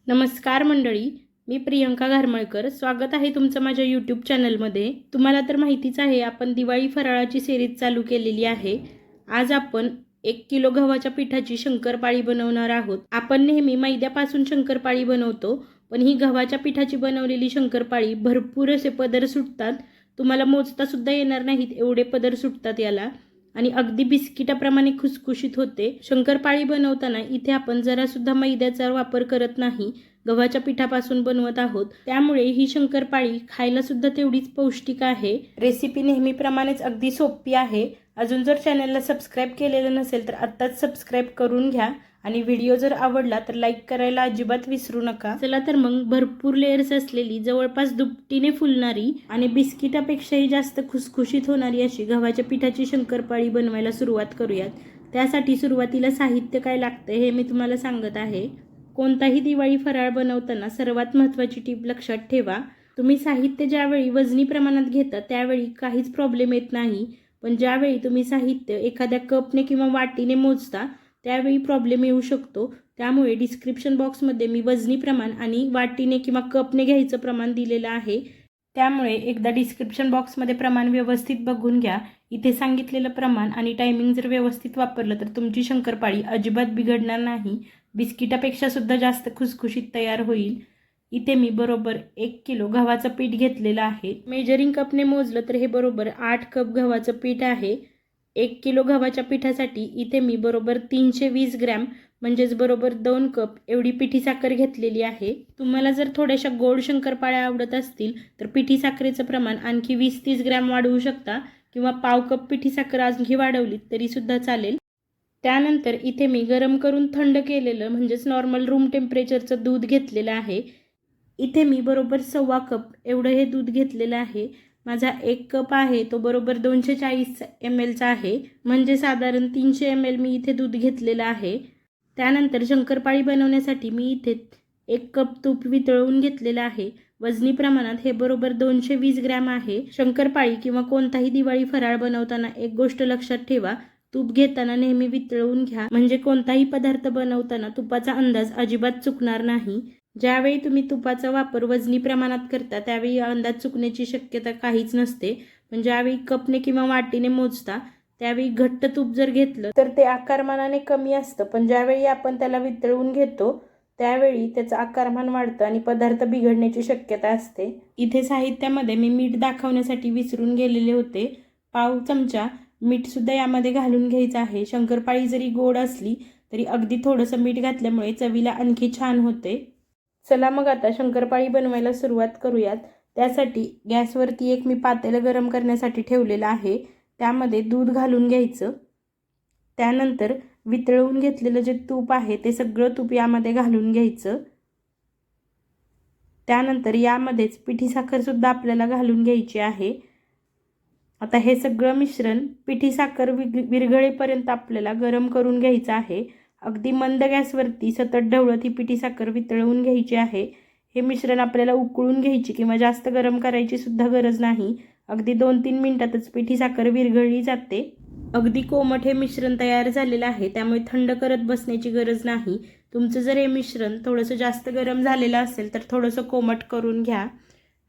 नमस्कार मंडळी, मी प्रियंका घारमळकर. स्वागत आहे तुमचं माझ्या यूट्यूब चॅनलमध्ये. तुम्हाला तर माहितीच आहे, आपण दिवाळी फराळाची सिरीज चालू केलेली आहे. आज आपण 1 किलो गव्हाच्या पिठाची शंकरपाळी बनवणार आहोत. आपण नेहमी मैद्यापासून शंकरपाळी बनवतो, पण ही गव्हाच्या पिठाची बनवलेली शंकरपाळी भरपूर असे पदर सुटतात. तुम्हाला मोजता सुद्धा येणार नाहीत एवढे पदर सुटतात याला, आणि अगदी बिस्किटाप्रमाणे खुसखुशीत होते. शंकरपाळी बनवताना इथे आपण जरासुद्धा मैद्याचा वापर करत नाही, गव्हाच्या पिठापासून बनवत आहोत. त्यामुळे ही शंकरपाळी खायला सुद्धा तेवढीच पौष्टिक आहे. रेसिपी नेहमीप्रमाणेच अगदी सोपी आहे. अजून जर चॅनलला सबस्क्राईब केलेलं नसेल तर आत्ताच सबस्क्राईब करून घ्या, आणि व्हिडिओ जर आवडला तर लाईक करायला अजिबात विसरू नका. चला तर मग भरपूर लेयर्स असलेली, जवळपास दुपटीने फुलणारी आणि बिस्किटापेक्षाही जास्त खुसखुशीत होणारी अशी गव्हाच्या पिठाची शंकरपाळी बनवायला सुरुवात करूयात. त्यासाठी सुरुवातीला साहित्य काय लागतं हे मी तुम्हाला सांगत आहे. कोणताही दिवाळी फराळ बनवताना सर्वात महत्त्वाची टीप लक्षात ठेवा. तुम्ही साहित्य ज्यावेळी वजनी प्रमाणात घेता त्यावेळी काहीच प्रॉब्लेम येत नाही, पण ज्यावेळी तुम्ही साहित्य एखाद्या कपने किंवा वाटीने मोजता त्यावेळी प्रॉब्लेम येऊ शकतो. त्यामुळे डिस्क्रिप्शन बॉक्समध्ये मी वजनी प्रमाण आणि वाटीने किंवा कपने घ्यायचं प्रमाण दिलेलं आहे. त्यामुळे एकदा डिस्क्रिप्शन बॉक्समध्ये प्रमाण व्यवस्थित बघून घ्या. इथे सांगितलेलं प्रमाण आणि टायमिंग जर व्यवस्थित वापरलं तर तुमची शंकरपाळी अजिबात बिघडणार नाही, बिस्किटापेक्षा सुद्धा जास्त खुसखुशीत तयार होईल. इथे मी बरोबर 1 किलो गव्हाचं पीठ घेतलेलं आहे. मेजरिंग कपने मोजलं तर हे बरोबर 8 कप गव्हाचं पीठ आहे. 1 किलो गव्हाच्या पिठासाठी इथे मी बरोबर 320 ग्रॅम म्हणजेच बरोबर 2 कप एवढी पिठी साखर घेतलेली आहे. तुम्हाला जर थोड्याशा गोड शंकरपाळ्या आवडत असतील तर पिठी साखरेचं प्रमाण आणखी 20-30 ग्रॅम वाढवू शकता, किंवा पाव कप पिठी साखर आणखी वाढवली तरीसुद्धा चालेल. त्यानंतर इथे मी गरम करून थंड केलेलं म्हणजेच नॉर्मल रूम टेम्परेचरचं दूध घेतलेलं आहे. इथे मी बरोबर 1.25 कप एवढं हे दूध घेतलेलं आहे. माझा 1 कप आहे तो बरोबर 240 ml आहे, म्हणजे साधारण 300 ml मी इथे दूध घेतलेलं आहे. त्यानंतर शंकरपाळी बनवण्यासाठी मी इथे 1 कप तूप वितळवून घेतलेलं आहे. वजनी प्रमाणात हे बरोबर 220 ग्रॅम आहे. शंकरपाळी किंवा कोणताही दिवाळी फराळ बनवताना एक गोष्ट लक्षात ठेवा, तूप घेताना नेहमी वितळवून घ्या, म्हणजे कोणताही पदार्थ बनवताना तुपाचा अंदाज अजिबात चुकणार नाही. ज्यावेळी तुम्ही तुपाचा वापर वजनी प्रमाणात करता त्यावेळी अंदाज चुकण्याची शक्यता काहीच नसते, पण ज्यावेळी कपने किंवा वाटीने मोजता त्यावेळी घट्ट तूप जर घेतलं तर ते आकारमानाने कमी असतं, पण ज्यावेळी आपण त्याला वितळवून घेतो त्यावेळी त्याचं आकारमान वाढतं आणि पदार्थ बिघडण्याची शक्यता असते. इथे साहित्यामध्ये मी मीठ दाखवण्यासाठी विसरून गेलेले होते. पाव चमचा मीठसुद्धा यामध्ये घालून घ्यायचं आहे. शंकरपाळी जरी गोड असली तरी अगदी थोडंसं मीठ घातल्यामुळे चवीला आणखी छान होते. चला मग आता शंकरपाळी बनवायला सुरुवात करूयात. त्यासाठी गॅसवरती एक मी पातेलं गरम करण्यासाठी ठेवलेलं आहे. त्यामध्ये दूध घालून घ्यायचं. त्यानंतर वितळवून घेतलेलं जे तूप आहे ते सगळं तूप यामध्ये घालून घ्यायचं. त्यानंतर यामध्येच पिठी साखरसुद्धा आपल्याला घालून घ्यायची आहे. आता हे सगळं मिश्रण पिठी साखर विरघळेपर्यंत आपल्याला गरम करून घ्यायचं आहे. अगदी मंद गॅसवरती सतत ढवळत ही पिठी साखर वितळवून घ्यायची आहे. हे मिश्रण आपल्याला उकळून घ्यायची किंवा जास्त गरम करायची सुद्धा गरज नाही. अगदी 2-3 मिनिटातच पिठी साखर विरघळली जाते. अगदी कोमट हे मिश्रण तयार झालेलं आहे, त्यामुळे थंड करत बसण्याची गरज नाही. तुमचं जर हे मिश्रण थोडंसं जास्त गरम झालेलं असेल तर थोडंसं कोमट करून घ्या.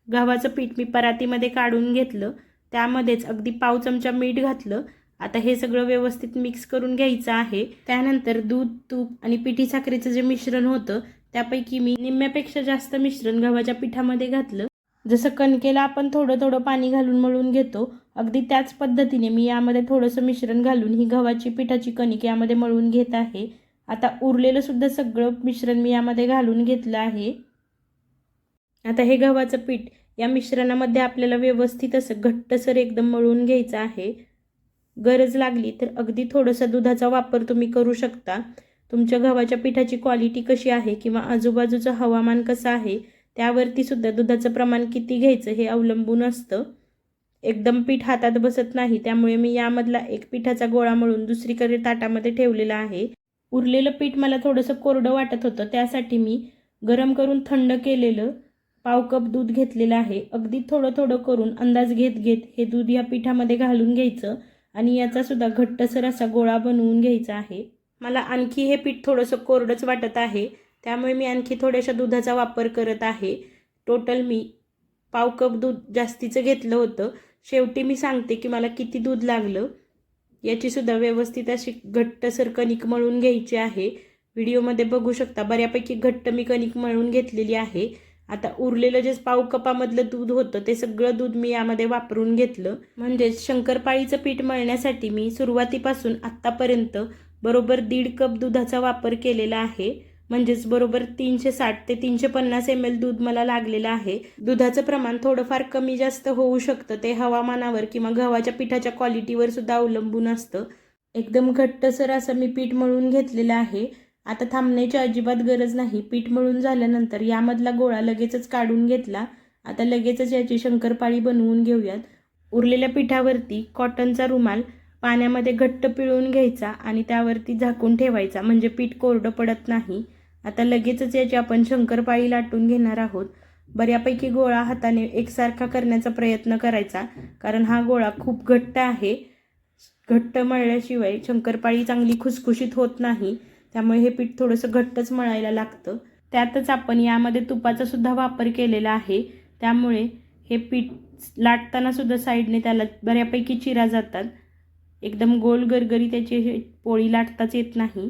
गव्हाचं पीठ मी परातीमध्ये काढून घेतलं. त्यामध्येच अगदी पाव चमचा मीठ घातलं. आता हे सगळं व्यवस्थित मिक्स करून घ्यायचं आहे. त्यानंतर दूध, तूप आणि पिठी साखरेचं जे मिश्रण होतं त्यापैकी मी निम्म्यापेक्षा जास्त मिश्रण गव्हाच्या पिठामध्ये घातलं. जसं कणकेला आपण थोडं थोडं पाणी घालून मळून घेतो, अगदी त्याच पद्धतीने मी यामध्ये थोडंसं मिश्रण घालून ही गव्हाची पिठाची कणिक यामध्ये मळून घेत आहे. आता उरलेलं सुद्धा सगळं मिश्रण मी यामध्ये घालून घेतलं आहे. आता हे गव्हाचं पीठ या मिश्रणामध्ये आपल्याला व्यवस्थित असं घट्टसर एकदम मळून घ्यायचं आहे. गरज लागली तर अगदी थोडासा दुधाचा वापर तुम्ही करू शकता. तुमच्या गव्हाच्या पिठाची क्वालिटी कशी आहे किंवा आजूबाजूचं हवामान कसं आहे त्यावरती सुद्धा दुधाचं प्रमाण किती घ्यायचं हे अवलंबून असतं. एकदम पीठ हातात बसत नाही, त्यामुळे मी यामधला एक पिठाचा गोळा मळून दुसरीकडे ताटामध्ये ठेवलेला आहे. उरलेलं पीठ मला थोडंसं कोरडं वाटत होतं, त्यासाठी मी गरम करून थंड केलेलं पाव कप दूध घेतलेलं आहे. अगदी थोडं थोडं करून अंदाज घेत घेत हे दूध या पिठामध्ये घालून घ्यायचं आणि याचा सुद्धा घट्टसर असा गोळा बनवून घ्यायचा आहे. मला आणखी हे पीठ थोडंसं कोरडंच वाटत आहे, त्यामुळे मी आणखी थोड्याशा दुधाचा वापर करत आहे. टोटल मी पाव कप दूध जास्तीचं घेतलं होतं. शेवटी मी सांगते की मला किती दूध लागलं. याचीसुद्धा व्यवस्थित अशी घट्टसर कणिक मळून घ्यायची आहे. व्हिडिओमध्ये बघू शकता बऱ्यापैकी घट्ट मी कणिक मळून घेतलेली आहे. आता उरलेलं जे पाव कपामधलं दूध होतं ते सगळं दूध मी यामध्ये वापरून घेतलं. म्हणजेच शंकरपाळीचं पीठ मळण्यासाठी मी सुरुवातीपासून आत्तापर्यंत बरोबर 1.5 कप दुधाचा वापर केलेला आहे. म्हणजेच बरोबर 360 ते 350 ml दूध मला लागलेलं आहे. दुधाचं प्रमाण थोडंफार कमी जास्त होऊ शकतं. ते हवामानावर किंवा गव्हाच्या पिठाच्या क्वालिटीवर सुद्धा अवलंबून असतं. एकदम घट्टसर असं मी पीठ मळून घेतलेलं आहे. आता थांबण्याची अजिबात गरज नाही. पीठ मळून झाल्यानंतर यामधला गोळा लगेचच काढून घेतला. आता लगेचच याची शंकरपाळी बनवून घेऊयात. उरलेल्या पिठावरती कॉटनचा रुमाल पाण्यामध्ये घट्ट पिळून घ्यायचा आणि त्यावरती झाकून ठेवायचा, म्हणजे पीठ कोरडं पडत नाही. आता लगेचच याची आपण शंकरपाळी लाटून घेणार आहोत. बऱ्यापैकी गोळा हाताने एकसारखा करण्याचा प्रयत्न करायचा, कारण हा गोळा खूप घट्ट आहे. घट्ट मळल्याशिवाय शंकरपाळी चांगली खुसखुशीत होत नाही. त्यामुळे हे पीठ थोडंसं घट्टच मळायला लागतं. त्यातच आपण यामध्ये तुपाचा सुद्धा वापर केलेला आहे. त्यामुळे हे पीठ लाटताना सुद्धा साईडने त्याला बऱ्यापैकी चिरा जातात. एकदम गोल गरगरी त्याची पोळी लाटताच येत नाही.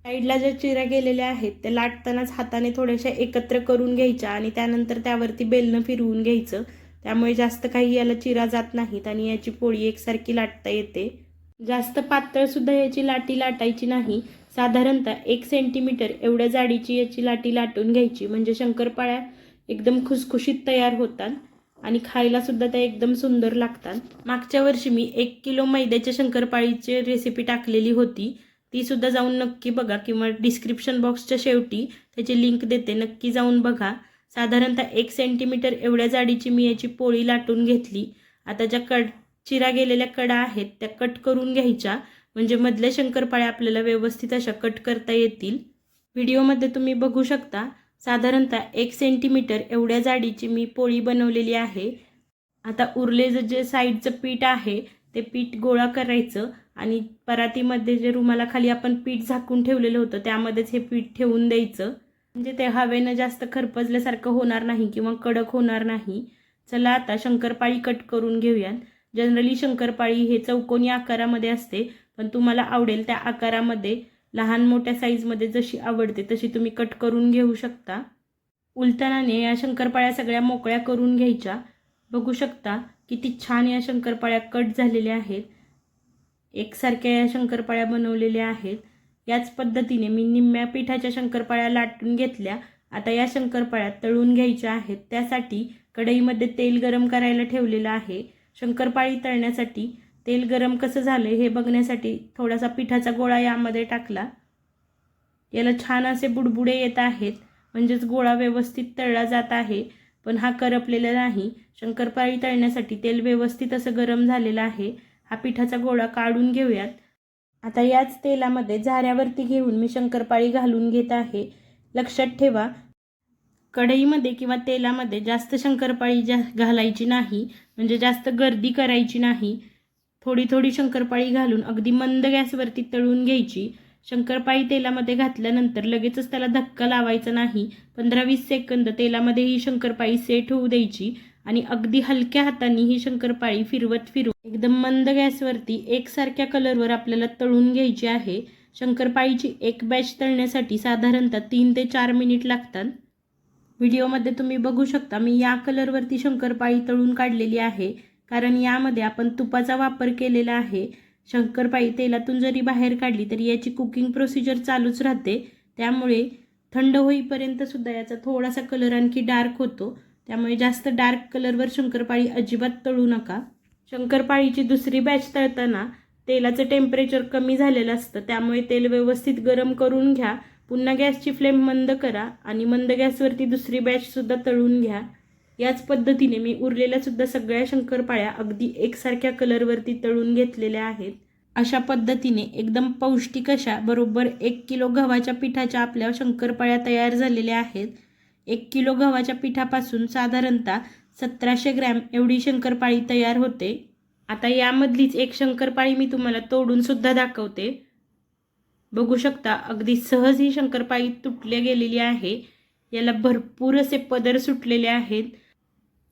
साईडला ज्या चिरा गेलेल्या आहेत त्या लाटतानाच हाताने थोड्याशा एकत्र करून घ्यायच्या आणि त्यानंतर त्यावरती बेलनं फिरवून घ्यायचं. त्यामुळे जास्त काही याला चिरा जात नाहीत आणि याची पोळी एकसारखी लाटता येते. जास्त पातळसुद्धा याची लाटी लाटायची नाही. साधारणतः 1 सेंटीमीटर एवढ्या जाडीची याची लाटी लाटून घ्यायची, म्हणजे शंकरपाळ्या एकदम खुसखुशीत तयार होतात आणि खायलासुद्धा त्या एकदम सुंदर लागतात. मागच्या वर्षी मी 1 किलो मैद्याच्या शंकरपाळीची रेसिपी टाकलेली होती. तीसुद्धा जाऊन नक्की बघा किंवा डिस्क्रिप्शन बॉक्सच्या शेवटी त्याची लिंक देते, नक्की जाऊन बघा. साधारणतः 1 सेंटीमीटर एवढ्या जाडीची मी याची पोळी लाटून घेतली. आता ज्या चिरा गेलेल्या कडा आहेत त्या कट करून घ्यायच्या, म्हणजे मधल्या शंकरपाळ्या आपल्याला व्यवस्थित अशा कट करता येतील. व्हिडिओमध्ये तुम्ही बघू शकता साधारणतः 1 सेंटीमीटर एवढ्या जाडीची मी पोळी बनवलेली आहे. आता उरलेलं जे साईडचं पीठ आहे ते पीठ गोळा करायचं आणि परातीमध्ये जे रुमालाखाली आपण पीठ झाकून ठेवलेलं होतं त्यामध्येच हे पीठ ठेवून द्यायचं, म्हणजे ते हवेनं जास्त खरपजल्यासारखं होणार नाही किंवा कडक होणार नाही. चला आता शंकरपाळी कट करून घेऊयात. जनरली शंकरपाळी हे चौकोनी आकारामध्ये असते, पण तुम्हाला आवडेल त्या आकारामध्ये लहान मोठ्या साईजमध्ये जशी आवडते तशी तुम्ही कट करून घेऊ शकता. उलटण्याने या शंकरपाळ्या सगळ्या मोकळ्या करून घ्यायच्या. बघू शकता किती छान या शंकरपाळ्या कट झालेल्या आहेत. एकसारख्या या शंकरपाळ्या बनवलेल्या आहेत. याच पद्धतीने मी निम्म्या पिठाच्या शंकरपाळ्या लाटून घेतल्या. आता या शंकरपाळ्या तळून घ्यायच्या आहेत. त्यासाठी कढईमध्ये तेल गरम करायला ठेवलेलं आहे. शंकरपाळी तळण्यासाठी तेल गरम कसं झालं हे बघण्यासाठी थोडासा पिठाचा गोळा यामध्ये टाकला. याला छान असे बुडबुडे येत आहेत, म्हणजेच गोळा व्यवस्थित तळला जात आहे, पण हा करपलेला नाही. शंकरपाळी तळण्यासाठी तेल व्यवस्थित असं गरम झालेलं आहे. हा पिठाचा गोळा काढून घेऊयात. आता याच तेलामध्ये झाऱ्यावरती घेऊन मी शंकरपाळी घालून घेत आहे. लक्षात ठेवा, कढईमध्ये किंवा तेलामध्ये जास्त शंकरपाळी घालायची नाही, म्हणजे जास्त गर्दी करायची नाही. थोडी थोडी शंकरपाळी घालून अगदी मंद गॅसवरती तळून घ्यायची. शंकरपाळी तेलामध्ये घातल्यानंतर लगेचच त्याला धक्का लावायचा नाही. 15-20 सेकंद तेलामध्ये ही शंकरपाळी सेट होऊ द्यायची आणि अगदी हलक्या हाताने ही शंकरपाळी फिरवत एकदम मंद गॅसवरती एकसारख्या कलरवर आपल्याला तळून घ्यायची आहे. शंकरपाळीची एक बॅच तळण्यासाठी साधारणतः 3 ते 4 मिनिट लागतात. व्हिडिओमध्ये तुम्ही बघू शकता मी या कलरवरती शंकरपाळी तळून काढलेली आहे, कारण यामध्ये आपण तुपाचा वापर केलेला आहे. शंकरपाळी तेलातून जरी बाहेर काढली तरी याची कुकिंग प्रोसिजर चालूच राहते. त्यामुळे थंड होईपर्यंत सुद्धा याचा थोडासा कलर आणखी डार्क होतो. त्यामुळे जास्त डार्क कलरवर शंकरपाळी अजिबात तळू नका. शंकरपाळीची दुसरी बॅच तळताना तेलाचं टेम्परेचर कमी झालेलं असतं, त्यामुळे तेल व्यवस्थित गरम करून घ्या. पुन्हा गॅसची फ्लेम मंद करा आणि मंद गॅसवरती दुसरी बॅचसुद्धा तळून घ्या. याच पद्धतीने मी उरलेल्यासुद्धा सगळ्या शंकरपाळ्या अगदी एकसारख्या कलरवरती तळून घेतलेल्या आहेत. अशा पद्धतीने एकदम पौष्टिक अशा बरोबर 1 किलो गव्हाच्या पिठाच्या आपल्या शंकरपाळ्या तयार झालेल्या आहेत. 1 किलो गव्हाच्या पिठापासून साधारणतः 1700 ग्रॅम एवढी शंकरपाळी तयार होते. आता यामधलीच एक शंकरपाळी मी तुम्हाला तोडून सुद्धा दाखवते. बघू शकता अगदी सहज ही शंकरपाळी तुटल्या गेलेली आहे. याला भरपूर असे पदर सुटलेले आहेत.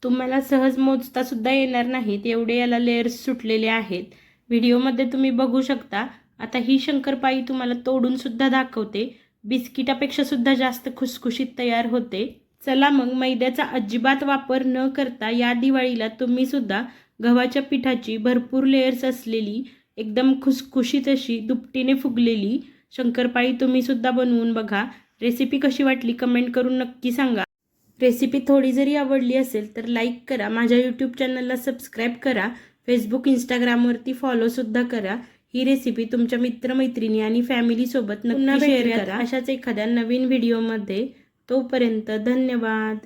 तुम्हाला सहज मोजता सुद्धा येणार नाहीत एवढे याला लेयर्स सुटलेले आहेत. व्हिडिओमध्ये तुम्ही बघू शकता. आता ही शंकरपाळी तुम्हाला तोडून सुद्धा दाखवते. बिस्किटापेक्षा सुद्धा जास्त खुसखुशीत तयार होते. चला मग मैद्याचा अजिबात वापर न करता या दिवाळीला तुम्ही सुद्धा गव्हाच्या पिठाची भरपूर लेयर्स असलेली एकदम खुसखुशीत अशी दुपटीने फुगलेली शंकरपाळी तुम्ही सुद्धा बनवून बघा. रेसिपी कशी वाटली कमेंट करून नक्की सांगा. रेसिपी थोडी जरी आवडली असेल तर लाईक करा. माझ्या यूट्यूब चॅनलला सबस्क्राईब करा. फेसबुक इंस्टाग्रामवरती फॉलोसुद्धा करा. ही रेसिपी तुमच्या मित्रमैत्रिणी आणि फॅमिलीसोबत नक्की शेअर करा अशाच एखाद्या नवीन व्हिडिओमध्ये. तोपर्यंत धन्यवाद.